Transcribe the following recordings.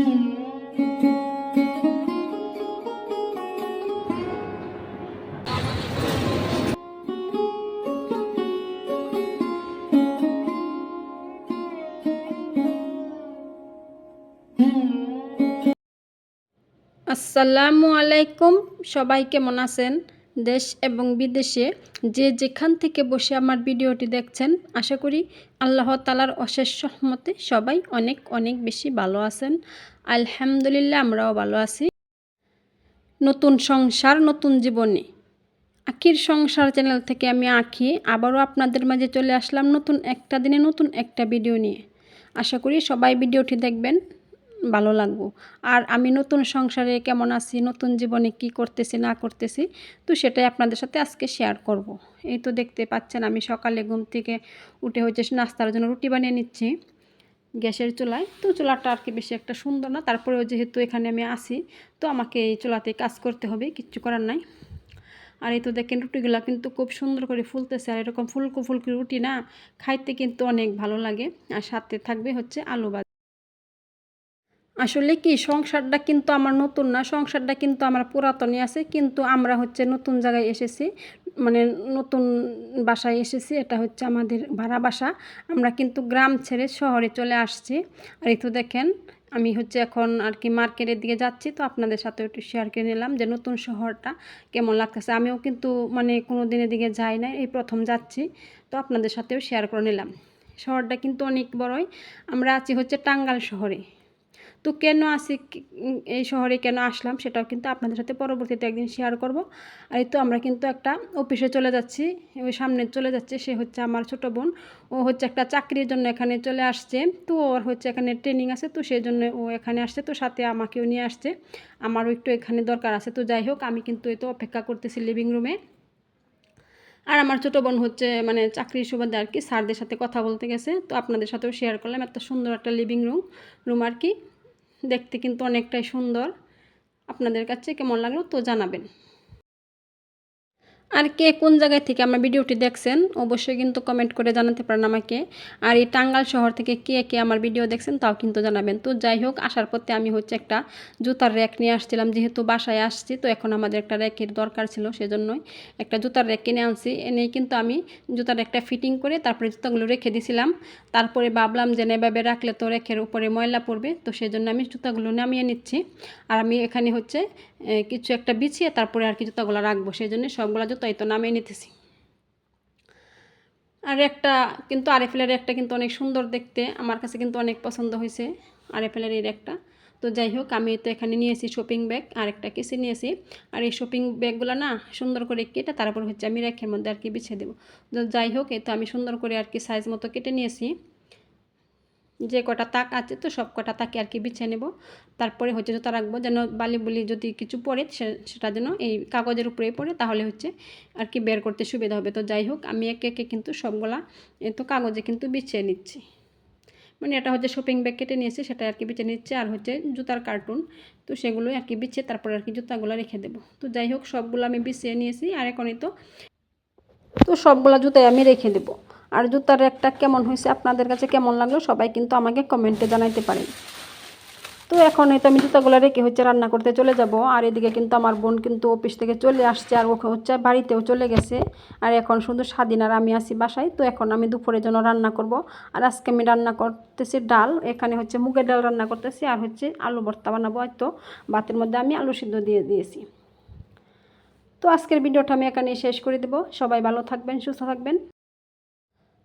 আসসালামু আলাইকুম। সবাই কেমন আছেন? দেশ এবং বিদেশে যে যেখান থেকে বসে আমার ভিডিওটি দেখছেন, আশা করি আল্লাহ তাআলার অশেষ রহমতে সবাই অনেক অনেক বেশি ভালো আছেন। আলহামদুলিল্লাহ, আমরাও ভালো আছি। নতুন সংসার নতুন জীবনে আখির সংসার চ্যানেল থেকে আমি আখি আবারও আপনাদের মাঝে চলে আসলাম নতুন একটা দিনে নতুন একটা ভিডিও নিয়ে। আশা করি সবাই ভিডিওটি দেখবেন, ভালো লাগবো। আর আমি নতুন সংসারে কেমন আছি, নতুন জীবনে কি করতেছি না করতেছি, তো সেটাই আপনাদের সাথে আজকে শেয়ার করব। এই তো দেখতে পাচ্ছেন আমি সকালে ঘুম থেকে উঠে হচ্ছে নাস্তার জন্য রুটি বানিয়ে নিচ্ছি গ্যাসের চুলায়। তো চুলাটা আর কি বেশি একটা সুন্দর না, তারপরেও যেহেতু এখানে আমি আসি তো আমাকে এই চুলাতে কাজ করতে হবে, কিচ্ছু করার নাই। আর এই তো দেখেন রুটিগুলো কিন্তু খুব সুন্দর করে ফুলতেছে। আর এরকম ফুলকো ফুলকো রুটি না খাইতে কিন্তু অনেক ভালো লাগে। আর সাথে থাকবে হচ্ছে আলু ভাজা। আসলে কি সংসারটা কিন্তু আমার নতুন না, সংসারটা কিন্তু আমার পুরাতনই আছে, কিন্তু আমরা হচ্ছে নতুন জায়গায় এসেছি, মানে নতুন বাসায় এসেছি। এটা হচ্ছে আমাদের ভাড়া বাসা। আমরা কিন্তু গ্রাম ছেড়ে শহরে চলে আসছি। আর এই তো দেখেন আমি হচ্ছে এখন আর কি মার্কেটের দিকে যাচ্ছি, তো আপনাদের সাথে একটু শেয়ার করে নিলাম যে নতুন শহরটা কেমন লাগতেছে। আমিও কিন্তু মানে কোনো দিনের দিকে যাই না, এই প্রথম যাচ্ছি, তো আপনাদের সাথেও শেয়ার করে নিলাম। শহরটা কিন্তু অনেক বড়ই। আমরা আছি হচ্ছে টাঙ্গাইল শহরে। তো কেন আসি, এই শহরে কেন আসলাম সেটাও কিন্তু আপনাদের সাথে পরবর্তীতে একদিন শেয়ার করব। আর এই তো আমরা কিন্তু একটা অফিসে চলে যাচ্ছি, ওই সামনে চলে যাচ্ছে। সে হচ্ছে আমার ছোটো বোন, ও হচ্ছে একটা চাকরির জন্য এখানে চলে আসছে। তো ওর হচ্ছে এখানে ট্রেনিং আছে, তো সেই জন্য ও এখানে আসছে, তো সাথে আমাকেও নিয়ে আসছে। আমারও একটু এখানে দরকার আছে। তো যাই হোক, আমি কিন্তু এই তো অপেক্ষা করতেছি লিভিং রুমে। আর আমার ছোটো বোন হচ্ছে মানে চাকরির সুবাদে আর কি স্যারদের সাথে কথা বলতে গেছে, তো আপনাদের সাথেও শেয়ার করলাম। এত সুন্দর একটা লিভিং রুম আর কি, দেখতে কিন্তু অনেকটাই সুন্দর। আপনাদের কাছে কেমন লাগলো তো জানাবেন। আর কে কোন জায়গায় থেকে আমার ভিডিওটি দেখছেন অবশ্যই কিন্তু কমেন্ট করে জানাতে পারেন আমাকে। আর এই টাঙ্গাইল শহর থেকে কে কে আমার ভিডিও দেখছেন তাও কিন্তু জানাবেন। তো যাই হোক, আসার পথে আমি হচ্ছে একটা জুতার র্যাক নিয়ে আসছিলাম, যেহেতু বাসায় আসছি, তো এখন আমাদের একটা র্যাকের দরকার ছিল, সেজন্যই একটা জুতার র্যাক কিনে আনছি। এনেই কিন্তু আমি জুতার র্যাকটা ফিটিং করে তারপরে জুতাগুলো রেখে দিয়েছিলাম। তারপরে ভাবলাম যে এভাবে রাখলে তো র্যাকের উপরে ময়লা পড়বে, তো সেজন্য আমি জুতাগুলো নামিয়ে নিচ্ছি। আর আমি এখানে হচ্ছে কিছু একটা বিছিয়ে তারপরে আর কি জুতাগুলো রাখবো, সেই জন্য সবগুলো জুতাই তো নামিয়ে নিতেছি। আর একটা কিন্তু আরএফএলের একটা কিন্তু অনেক সুন্দর দেখতে, আমার কাছে কিন্তু অনেক পছন্দ হয়েছে আরএফএলের এই একটা। তো যাই হোক, আমি তো এখানে নিয়েছি শপিং ব্যাগ আর একটা কেসে নিয়েছি। আর এই শপিং ব্যাগগুলো না সুন্দর করে কেটে তারপর হচ্ছে আমি র্যাকের মধ্যে আর কি বিছিয়ে দেবো। তো যাই হোক, এই তো আমি সুন্দর করে আর কি সাইজ মতো কেটে নিয়েছি। যে কটা তাক আছে তো সব কটা তাকে আর কি বিছিয়ে নেব। তারপরে হচ্ছে জুতা রাখবো, যেন বালি বুলি যদি কিছু পড়ে সেটা যেন এই কাগজের উপরে পড়ে, তাহলে হচ্ছে আর কি বের করতে সুবিধা হবে। তো যাই হোক, আমি একে একে কিন্তু সবগুলা তো কাগজে কিন্তু বিছিয়ে নিচ্ছি। মানে এটা হচ্ছে শপিং ব্যাগ কেটে নিয়েছি, সেটা আর কি বিছিয়ে নিচ্ছে। আর হচ্ছে জুতার কার্টুন, তো সেগুলোই আর কি বিছিয়ে তারপরে আর কি জুতাগুলো রেখে দেবো। তো যাই হোক, সবগুলো আমি বিছিয়ে নিয়েছি। আর এখনই তো সবগুলা জুতাই আমি রেখে দেবো। আর জুতার একটা কেমন হয়েছে, আপনাদের কাছে কেমন লাগলো সবাই কিন্তু আমাকে কমেন্টে জানাইতে পারেন। তো এখন তো আমি জুতাগুলো রেখে হচ্ছে রান্না করতে চলে যাব। আর এদিকে কিন্তু আমার বোন কিন্তু অফিস থেকে চলে আসছে, আর ওকে হচ্ছে বাড়িতেও চলে গেছে। আর এখন শুধু স্বাধীন আর আমি আছি বাসায়। তো এখন আমি দুপুরের জন্য রান্না করব। আর আজকে আমি রান্না করতেছি ডাল, এখানে হচ্ছে মুগের ডাল রান্না করতেছি, আর হচ্ছে আলু ভর্তা বানাবো। হয়তো ভাতের মধ্যে আমি আলু সিদ্ধ দিয়ে দিয়েছি। তো আজকের ভিডিওটা আমি এখানে শেষ করে দেব। সবাই ভালো থাকবেন, সুস্থ থাকবেন,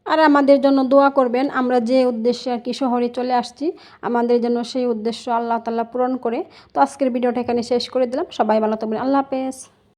আর আমাদের জন্য দোয়া করবেন। আমরা যে উদ্দেশ্যে আর কি শহরে চলে আসছি, আমাদের জন্য সেই উদ্দেশ্য আল্লাহ তাআলা পূরণ করে। তো আজকের ভিডিওটা এখানে শেষ করে দিলাম। সবাই ভালো থাকবেন, আল্লাহ হাফেজ।